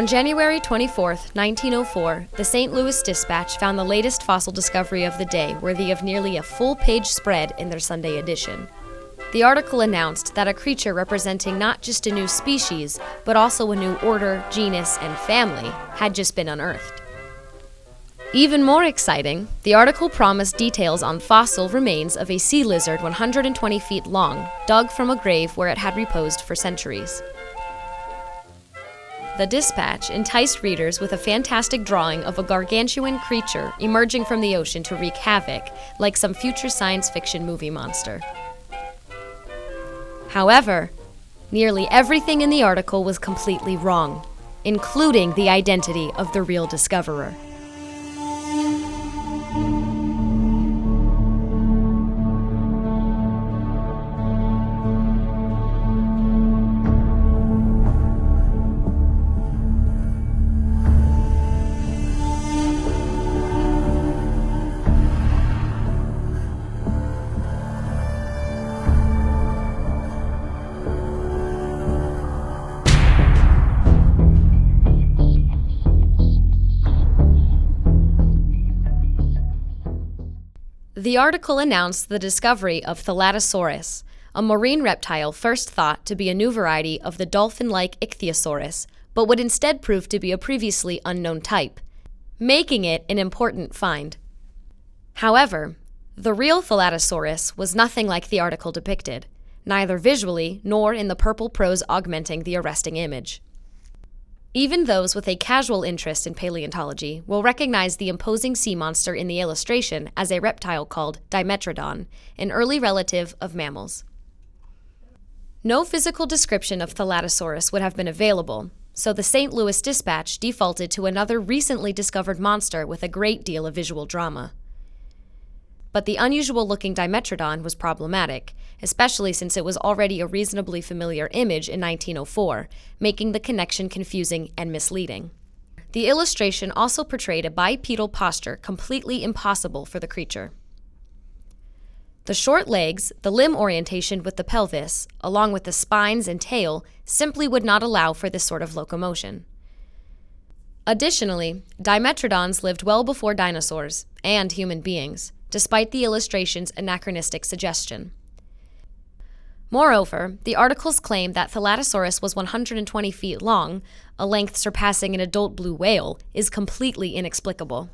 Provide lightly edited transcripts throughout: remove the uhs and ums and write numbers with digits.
On January 24, 1904, the St. Louis Dispatch found the latest fossil discovery of the day, worthy of nearly a full-page spread in their Sunday edition. The article announced that a creature representing not just a new species, but also a new order, genus, and family had just been unearthed. Even more exciting, the article promised details on fossil remains of a sea lizard 120 feet long, dug from a grave where it had reposed for centuries. The Dispatch enticed readers with a fantastic drawing of a gargantuan creature emerging from the ocean to wreak havoc, like some future science fiction movie monster. However, nearly everything in the article was completely wrong, including the identity of the real discoverer. The article announced the discovery of Thalattosaurus, a marine reptile first thought to be a new variety of the dolphin-like Ichthyosaurus, but would instead prove to be a previously unknown type, making it an important find. However, the real Thalattosaurus was nothing like the article depicted, neither visually nor in the purple prose augmenting the arresting image. Even those with a casual interest in paleontology will recognize the imposing sea monster in the illustration as a reptile called Dimetrodon, an early relative of mammals. No physical description of Thalattosaurus would have been available, so the St. Louis Dispatch defaulted to another recently discovered monster with a great deal of visual drama. But the unusual-looking Dimetrodon was problematic, especially since it was already a reasonably familiar image in 1904, making the connection confusing and misleading. The illustration also portrayed a bipedal posture completely impossible for the creature. The short legs, the limb orientation with the pelvis, along with the spines and tail, simply would not allow for this sort of locomotion. Additionally, Dimetrodons lived well before dinosaurs and human beings, despite the illustration's anachronistic suggestion. Moreover, the article's claim that Thalattosaurus was 120 feet long, a length surpassing an adult blue whale, is completely inexplicable.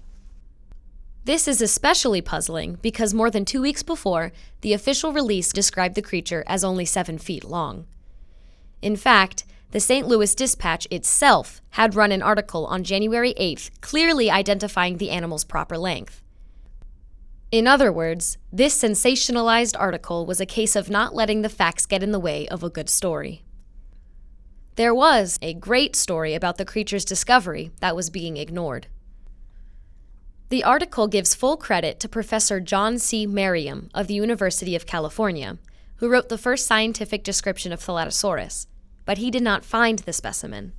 This is especially puzzling because more than 2 weeks before, the official release described the creature as only 7 feet long. In fact, the St. Louis Dispatch itself had run an article on January 8th clearly identifying the animal's proper length. In other words, this sensationalized article was a case of not letting the facts get in the way of a good story. There was a great story about the creature's discovery that was being ignored. The article gives full credit to Professor John C. Merriam of the University of California, who wrote the first scientific description of Thalattosaurus, but he did not find the specimen.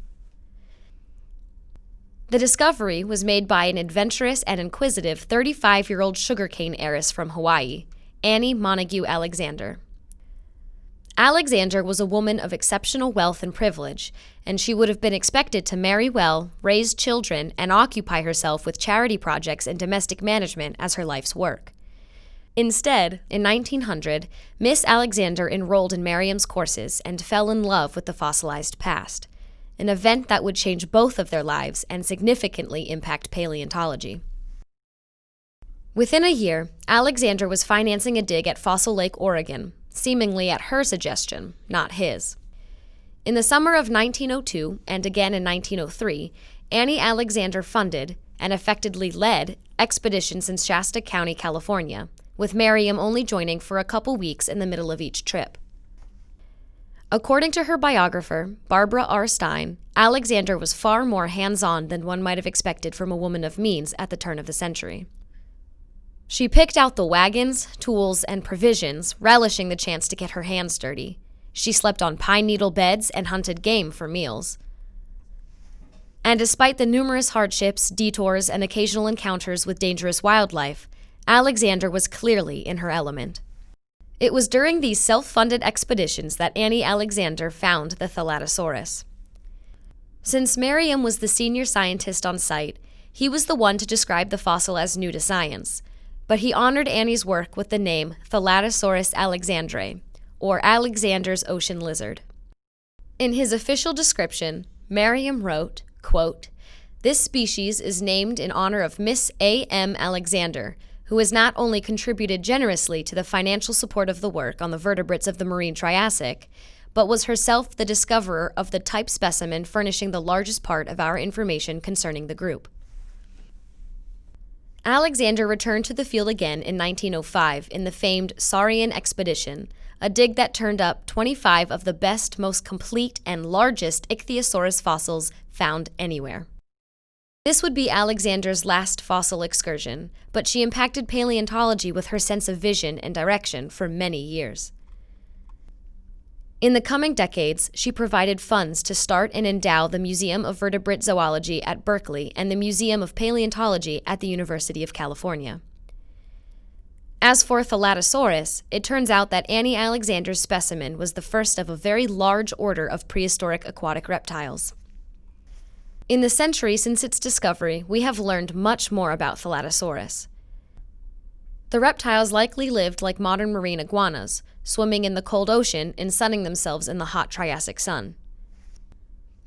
The discovery was made by an adventurous and inquisitive 35-year-old sugarcane heiress from Hawaii, Annie Montague Alexander. Alexander was a woman of exceptional wealth and privilege, and she would have been expected to marry well, raise children, and occupy herself with charity projects and domestic management as her life's work. Instead, in 1900, Miss Alexander enrolled in Merriam's courses and fell in love with the fossilized past, an event that would change both of their lives and significantly impact paleontology. Within a year, Alexander was financing a dig at Fossil Lake, Oregon, seemingly at her suggestion, not his. In the summer of 1902, and again in 1903, Annie Alexander funded, and effectively led, expeditions in Shasta County, California, with Merriam only joining for a couple weeks in the middle of each trip. According to her biographer, Barbara R. Stein, Alexander was far more hands-on than one might have expected from a woman of means at the turn of the century. She picked out the wagons, tools, and provisions, relishing the chance to get her hands dirty. She slept on pine needle beds and hunted game for meals. And despite the numerous hardships, detours, and occasional encounters with dangerous wildlife, Alexander was clearly in her element. It was during these self-funded expeditions that Annie Alexander found the Thalattosaurus. Since Merriam was the senior scientist on site, he was the one to describe the fossil as new to science, but he honored Annie's work with the name Thalattosaurus alexandrae, or Alexander's ocean lizard. In his official description, Merriam wrote, quote, "This species is named in honor of Miss A. M. Alexander, who has not only contributed generously to the financial support of the work on the vertebrates of the marine Triassic, but was herself the discoverer of the type specimen furnishing the largest part of our information concerning the group." Alexander returned to the field again in 1905 in the famed Saurian expedition, a dig that turned up 25 of the best, most complete, and largest ichthyosaurus fossils found anywhere. This would be Alexander's last fossil excursion, but she impacted paleontology with her sense of vision and direction for many years. In the coming decades, she provided funds to start and endow the Museum of Vertebrate Zoology at Berkeley and the Museum of Paleontology at the University of California. As for Thalattosaurus, it turns out that Annie Alexander's specimen was the first of a very large order of prehistoric aquatic reptiles. In the century since its discovery, we have learned much more about Thalattosaurus. The reptiles likely lived like modern marine iguanas, swimming in the cold ocean and sunning themselves in the hot Triassic sun.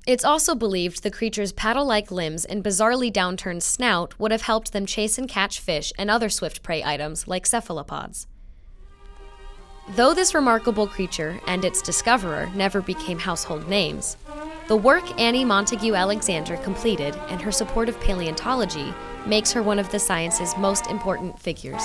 It's also believed the creature's paddle-like limbs and bizarrely downturned snout would have helped them chase and catch fish and other swift prey items like cephalopods. Though this remarkable creature and its discoverer never became household names, the work Annie Montague Alexander completed and her support of paleontology makes her one of the science's most important figures.